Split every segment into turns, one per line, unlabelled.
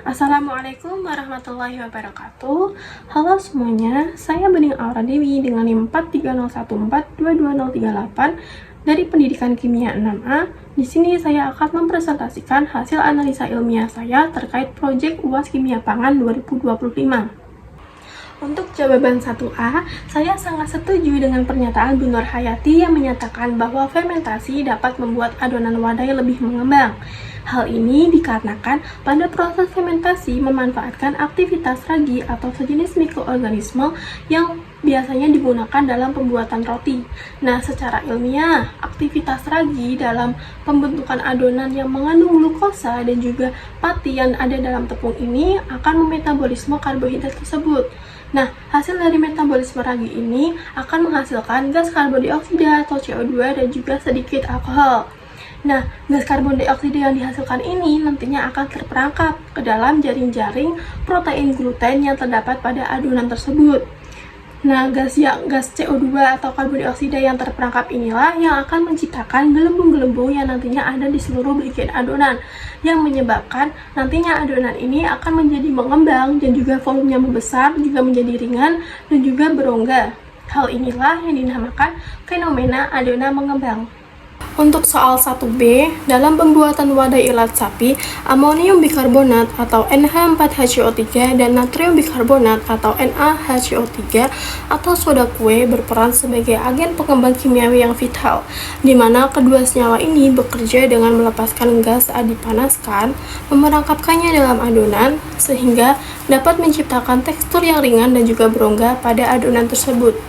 Assalamualaikum warahmatullahi wabarakatuh. Halo semuanya, saya Bening Aura Dewi dengan NIM 430142238 dari Pendidikan Kimia 6A. Di sini saya akan mempresentasikan hasil analisa ilmiah saya terkait proyek UAS Kimia Pangan 2025. Untuk jawaban 1A, saya sangat setuju dengan pernyataan Bu Nur Hayati yang menyatakan bahwa fermentasi dapat membuat adonan wadai lebih mengembang. Hal ini dikarenakan pada proses fermentasi memanfaatkan aktivitas ragi atau sejenis mikroorganisme yang biasanya digunakan dalam pembuatan roti. Nah, secara ilmiah, aktivitas ragi dalam pembentukan adonan yang mengandung glukosa dan juga pati yang ada dalam tepung ini akan memetabolisme karbohidrat tersebut. Nah, hasil dari metabolisme ragi ini akan menghasilkan gas karbon dioksida atau CO2 dan juga sedikit alkohol. Nah, gas karbon dioksida yang dihasilkan ini nantinya akan terperangkap ke dalam jaring-jaring protein gluten yang terdapat pada adonan tersebut. Nah, gas CO2 atau karbon dioksida yang terperangkap inilah yang akan menciptakan gelembung-gelembung yang nantinya ada di seluruh bagian adonan, yang menyebabkan nantinya adonan ini akan menjadi mengembang dan juga volumenya membesar, juga menjadi ringan dan juga berongga. Hal inilah yang dinamakan fenomena adonan mengembang. Untuk soal 1B, dalam pembuatan wadai ilat sapi, amonium bikarbonat atau NH4HCO3 dan natrium bikarbonat atau NaHCO3 atau soda kue berperan sebagai agen pengembang kimiawi yang vital, di mana kedua senyawa ini bekerja dengan melepaskan gas saat dipanaskan, memerangkapkannya dalam adonan, sehingga dapat menciptakan tekstur yang ringan dan juga berongga pada adonan tersebut.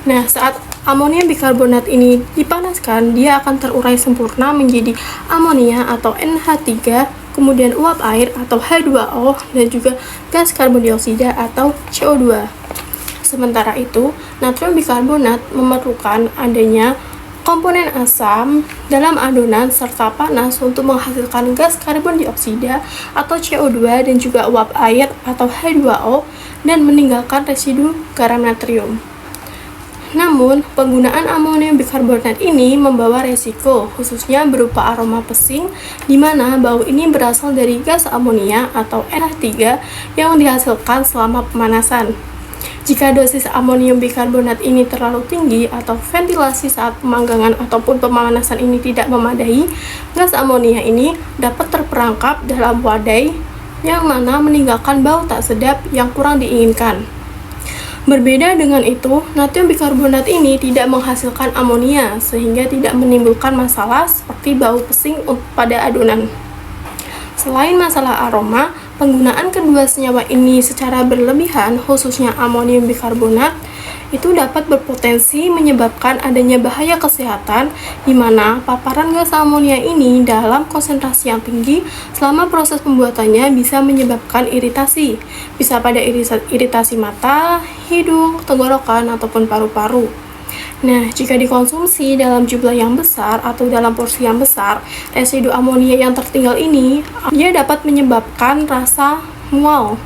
Nah, saat amonium bikarbonat ini dipanaskan, dia akan terurai sempurna menjadi amonia atau NH3, kemudian uap air atau H2O, dan juga gas karbon dioksida atau CO2. Sementara itu, natrium bikarbonat memerlukan adanya komponen asam dalam adonan serta panas untuk menghasilkan gas karbon dioksida atau CO2 dan juga uap air atau H2O dan meninggalkan residu garam natrium. Namun, penggunaan amonium bikarbonat ini membawa resiko, khususnya berupa aroma pesing, di mana bau ini berasal dari gas amonia atau NH3 yang dihasilkan selama pemanasan. Jika dosis amonium bikarbonat ini terlalu tinggi atau ventilasi saat pemanggangan ataupun pemanasan ini tidak memadai, gas amonia ini dapat terperangkap dalam wadai yang mana meninggalkan bau tak sedap yang kurang diinginkan. Berbeda dengan itu, natrium bikarbonat ini tidak menghasilkan amonia sehingga tidak menimbulkan masalah seperti bau pesing pada adonan. Selain masalah aroma, penggunaan kedua senyawa ini secara berlebihan, khususnya amonium bikarbonat, itu dapat berpotensi menyebabkan adanya bahaya kesehatan, di mana paparan gas amonia ini dalam konsentrasi yang tinggi selama proses pembuatannya bisa menyebabkan iritasi, bisa pada iritasi mata, hidung, tenggorokan, ataupun paru-paru. Nah, jika dikonsumsi dalam jumlah yang besar atau dalam porsi yang besar, residu amonia yang tertinggal ini, dia dapat menyebabkan rasa mual.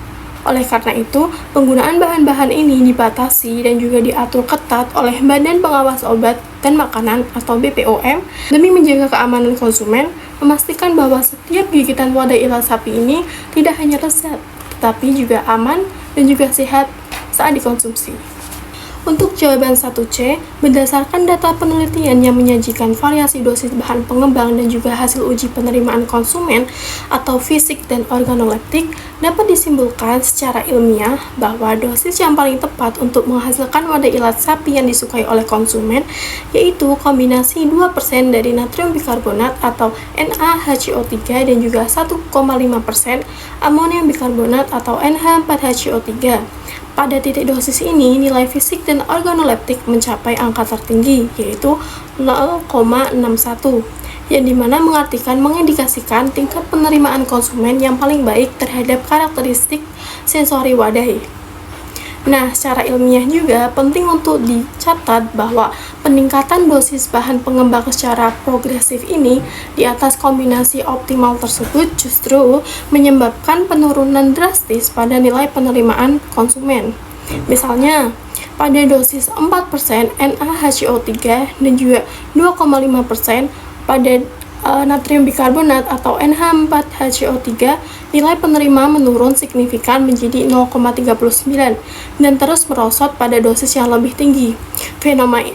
Oleh karena itu, penggunaan bahan-bahan ini dibatasi dan juga diatur ketat oleh Badan Pengawas Obat dan Makanan atau BPOM demi menjaga keamanan konsumen, memastikan bahwa setiap gigitan wadai ilat sapi ini tidak hanya lezat, tetapi juga aman dan juga sehat saat dikonsumsi. Untuk jawaban 1C, berdasarkan data penelitian yang menyajikan variasi dosis bahan pengembang dan juga hasil uji penerimaan konsumen atau fisik dan organoleptik, dapat disimpulkan secara ilmiah bahwa dosis yang paling tepat untuk menghasilkan wadai ilat sapi yang disukai oleh konsumen yaitu kombinasi 2% dari natrium bikarbonat atau NaHCO3 dan juga 1,5% amonium bikarbonat atau NH4HCO3. Pada titik dosis ini, nilai fisik dan organoleptik mencapai angka tertinggi, yaitu 0,61, yang dimana mengindikasikan tingkat penerimaan konsumen yang paling baik terhadap karakteristik sensori wadai. Nah, secara ilmiah juga penting untuk dicatat bahwa peningkatan dosis bahan pengembang secara progresif ini di atas kombinasi optimal tersebut justru menyebabkan penurunan drastis pada nilai penerimaan konsumen. Misalnya, pada dosis 4% NaHCO3 dan juga 2,5% pada natrium bikarbonat atau NH4HCO3, nilai penerima menurun signifikan menjadi 0,39 dan terus merosot pada dosis yang lebih tinggi.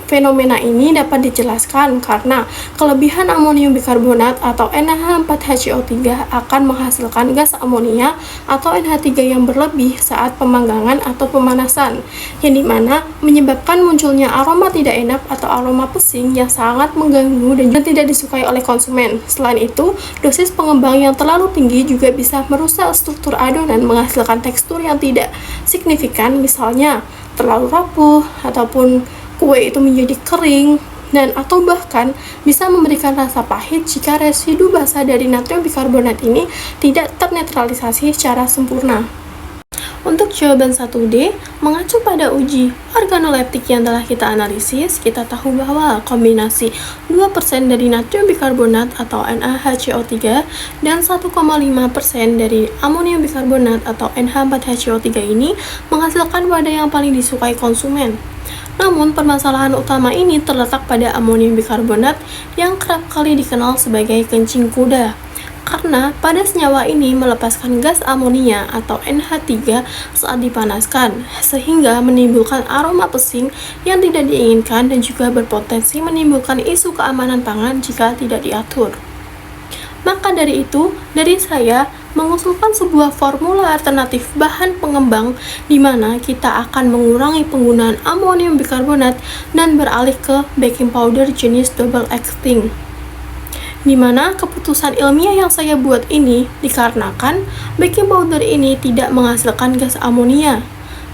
Fenomena ini dapat dijelaskan karena kelebihan amonium bikarbonat atau NH4HCO3 akan menghasilkan gas amonia atau NH3 yang berlebih saat pemanggangan atau pemanasan, yang dimana menyebabkan munculnya aroma tidak enak atau aroma pesing yang sangat mengganggu dan tidak disukai oleh konsumen. Selain itu, dosis pengembang yang terlalu tinggi juga bisa merusak struktur adonan, menghasilkan tekstur yang tidak signifikan, misalnya terlalu rapuh ataupun kue itu menjadi kering, dan atau bahkan bisa memberikan rasa pahit jika residu basa dari natrium bikarbonat ini tidak ternetralisasi secara sempurna. Untuk jawaban 1D, mengacu pada uji organoleptik yang telah kita analisis, kita tahu bahwa kombinasi 2% dari natrium bikarbonat atau NaHCO3 dan 1,5% dari amonium bikarbonat atau NH4HCO3 ini menghasilkan wadah yang paling disukai konsumen. Namun, permasalahan utama ini terletak pada amonium bikarbonat yang kerap kali dikenal sebagai kencing kuda. Karena pada senyawa ini melepaskan gas amonia atau NH3 saat dipanaskan, sehingga menimbulkan aroma pesing yang tidak diinginkan dan juga berpotensi menimbulkan isu keamanan pangan jika tidak diatur. Maka dari itu, dari saya mengusulkan sebuah formula alternatif bahan pengembang di mana kita akan mengurangi penggunaan amonium bikarbonat dan beralih ke baking powder jenis double acting. Di mana keputusan ilmiah yang saya buat ini dikarenakan baking powder ini tidak menghasilkan gas amonia,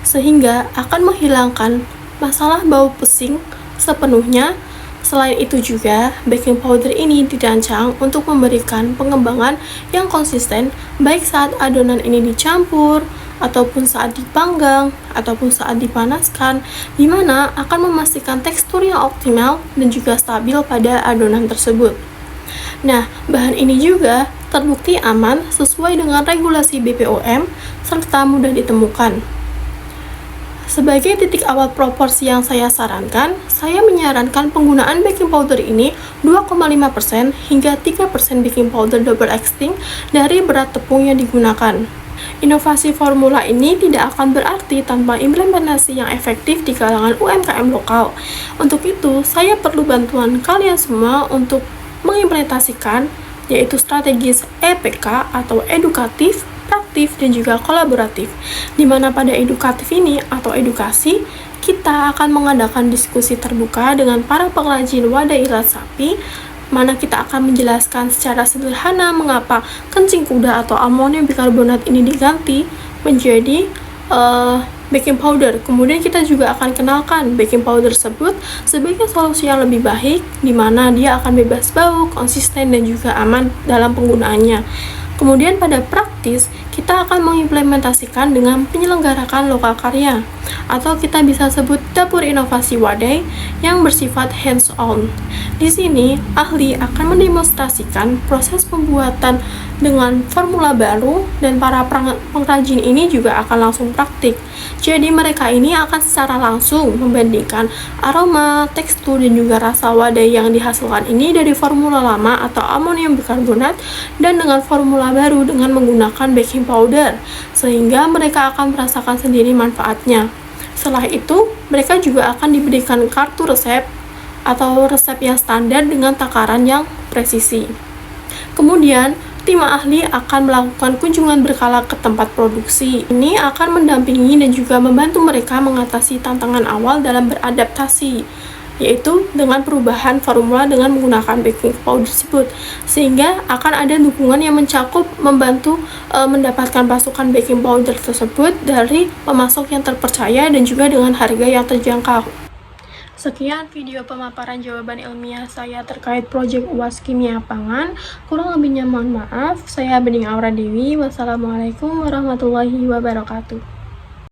sehingga akan menghilangkan masalah bau pesing sepenuhnya. Selain itu juga, baking powder ini dirancang untuk memberikan pengembangan yang konsisten baik saat adonan ini dicampur, ataupun saat dipanggang, ataupun saat dipanaskan, di mana akan memastikan tekstur yang optimal dan juga stabil pada adonan tersebut. Nah, bahan ini juga terbukti aman sesuai dengan regulasi BPOM serta mudah ditemukan. Sebagai titik awal proporsi yang saya sarankan, saya menyarankan penggunaan baking powder ini 2,5% hingga 3% baking powder double acting dari berat tepung yang digunakan. Inovasi formula ini tidak akan berarti tanpa implementasi yang efektif di kalangan UMKM lokal. Untuk itu, saya perlu bantuan kalian semua untuk mengimplementasikan, yaitu strategis EPK atau edukatif, praktif, dan juga kolaboratif, di mana pada edukatif ini atau edukasi, kita akan mengadakan diskusi terbuka dengan para pengrajin wadah ilat sapi, mana kita akan menjelaskan secara sederhana mengapa kencing kuda atau amonium bikarbonat ini diganti menjadi baking powder. Kemudian kita juga akan kenalkan baking powder tersebut sebagai solusi yang lebih baik, di mana dia akan bebas bau, konsisten, dan juga aman dalam penggunaannya. Kemudian pada praktis, kita akan mengimplementasikan dengan penyelenggarakan lokal karya, atau kita bisa sebut dapur inovasi wadai yang bersifat hands-on. Di sini, ahli akan mendemonstrasikan proses pembuatan dengan formula baru, dan para pengrajin ini juga akan langsung praktik. Jadi mereka ini akan secara langsung membandingkan aroma, tekstur, dan juga rasa wadai yang dihasilkan ini dari formula lama atau amonium bikarbonat dan dengan formula baru dengan menggunakan baking powder, sehingga mereka akan merasakan sendiri manfaatnya. Setelah itu, mereka juga akan diberikan kartu resep atau resep yang standar dengan takaran yang presisi. Kemudian, tim ahli akan melakukan kunjungan berkala ke tempat produksi. Ini akan mendampingi dan juga membantu mereka mengatasi tantangan awal dalam beradaptasi, yaitu dengan perubahan formula dengan menggunakan baking powder tersebut, sehingga akan ada dukungan yang mencakup membantu mendapatkan pasokan baking powder tersebut dari pemasok yang terpercaya dan juga dengan harga yang terjangkau. Sekian video pemaparan jawaban ilmiah saya terkait proyek UAS Kimia Pangan. Kurang lebihnya mohon maaf. Saya Bening Aura Dewi. Wassalamualaikum warahmatullahi wabarakatuh.